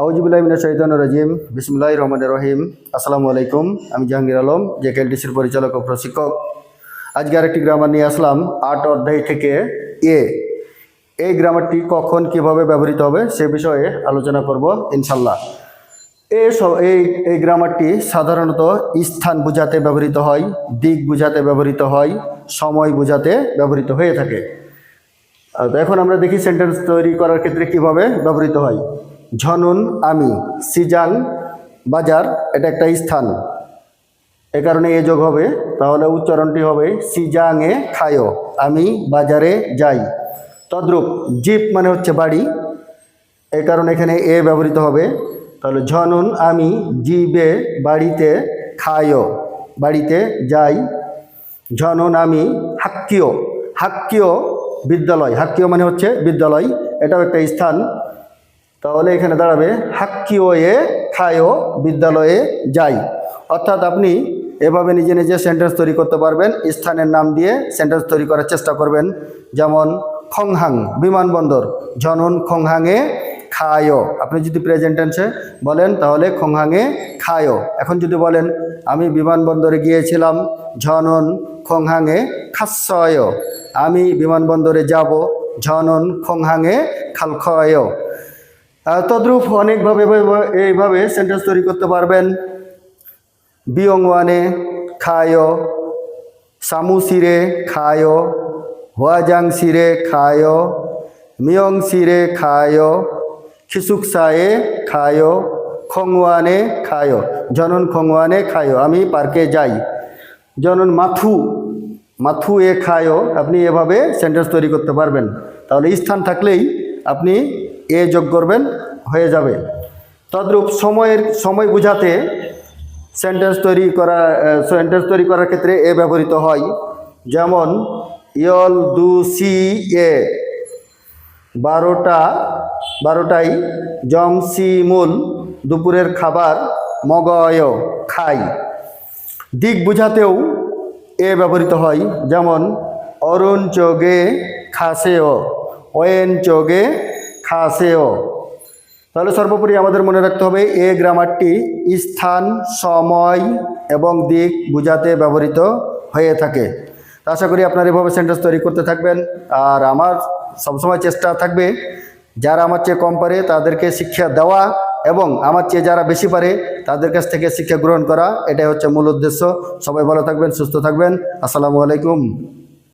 আউযুবিল্লাহি মিনাশ শাইতানির রাজিম বিসমিল্লাহির রহমানির রহিম। আসসালামু আলাইকুম। আমি জাহাঙ্গীর আলম, জেকেএলটিসির পরিচালক ও প্রশিক্ষক। আজকে আরেকটি গ্রামার নিয়ে আসলাম 8 অধ্যায় থেকে এ। এই গ্রামারটি কখন কিভাবে ব্যবহৃত হবে সে বিষয়ে আলোচনা করব ইনশাল্লাহ। এই গ্রামারটি সাধারণত স্থান বোঝাতে ব্যবহৃত হয়, দিক বোঝাতে ব্যবহৃত হয়, সময় বোঝাতে ব্যবহৃত হয়ে থাকে। এখন আমরা দেখি সেন্টেন্স তৈরি করার ক্ষেত্রে কিভাবে ব্যবহৃত হয়। ঝনুন আমি, সিজাং বাজার, এটা একটা স্থান, এ কারণে এ যোগ হবে, তাহলে উচ্চারণটি হবে সিজাংয়ে খায়ো, আমি বাজারে যাই। তদ্রূপ জিপ মানে হচ্ছে বাড়ি, এ কারণে এখানে এ ব্যবহৃত হবে। তাহলে ঝনুন আমি জিবে বাড়িতে খায়ো, বাড়িতে যাই। ঝনুন আমি হাক্কিও, হাক্কিও বিদ্যালয়, হাক্কিও মানে হচ্ছে বিদ্যালয়, এটাও একটা স্থান, তাহলে এখানে দাঁড়াবে হাক্কিও এ খায়ো, বিদ্যালয়ে যাই। অর্থাৎ আপনি এভাবে নিজে নিজে সেন্টেন্স তৈরি করতে পারবেন, স্থানের নাম দিয়ে সেন্টেন্স তৈরি করার চেষ্টা করবেন। যেমন খংহাং বিমানবন্দর, ঝনুন খংহাংয়ে খায়ো, আপনি যদি প্রেজেন্ট টেন্সে বলেন তাহলে খংহাংয়ে খায়ো। এখন যদি বলেন আমি বিমানবন্দরে গিয়েছিলাম, ঝনুন খংহাংয়ে খাসয়, আমি বিমানবন্দরে যাব, ঝনুন খংহাংয়ে খালখয়। তদ্রূপ অনেকভাবে এইভাবে সেন্টেন্স তৈরি করতে পারবেন। বিয়ংওয়ানে খায়ো, সামুসিরে খায়ো, হুয়াজাংসিরে খায়ো, মিয়ংসিরে খায়ো, খিসুকসায়ে খায়ো, খংওয়ানে খায়ো, ঝনুন খংওয়ানে খায়ো, আমি পার্কে যাই। ঝনুন মাথু, মাথু এ খায়ো, আপনি এভাবে সেন্টেন্স তৈরি করতে পারবেন। তাহলে স্থান থাকলেই আপনি এ যোগ করবেন, হয়ে যাবে। তদ্রূপ সময় বোঝাতে সেন্টেন্স তৈরি করার ক্ষেত্রে এ ব্যবহৃত হয়। যেমন ইয়ল দু সি এ, 12টায় জমসি মূল, দুপুরের খাবার মগয় খাই। দিক বোঝাতেও এ ব্যবহৃত হয়। যেমন অরুণ চোগে খাসেও, ওয়েন চোগে খাসেও। তাহলে সর্বোপরি আমাদের মনে রাখতে হবে এ গ্রামারটি স্থান, সময় এবং দিক বোঝাতে ব্যবহৃত হয়ে থাকে। আশা করি আপনারা এভাবে সেন্টেন্স তৈরি করতে থাকবেন। আর আমার সবসময় চেষ্টা থাকবে যারা আমার চেয়ে কম পারে তাদেরকে শিক্ষা দেওয়া এবং আমার চেয়ে যারা বেশি পারে তাদের কাছ থেকে শিক্ষা গ্রহণ করা, এটাই হচ্ছে মূল উদ্দেশ্য। সবাই ভালো থাকবেন, সুস্থ থাকবেন। আসসালামু আলাইকুম।